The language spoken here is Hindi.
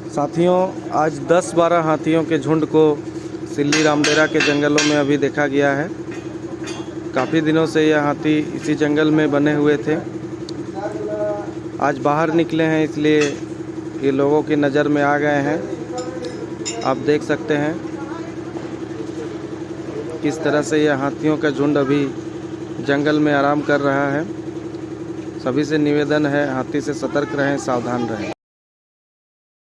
साथियों, आज 10-12 हाथियों के झुंड को सिल्ली रामडेरा के जंगलों में अभी देखा गया है। काफ़ी दिनों से यह हाथी इसी जंगल में बने हुए थे। आज बाहर निकले हैं, इसलिए ये लोगों की नज़र में आ गए हैं। आप देख सकते हैं किस तरह से यह हाथियों का झुंड अभी जंगल में आराम कर रहा है। सभी से निवेदन है, हाथी से सतर्क रहें, सावधान रहें।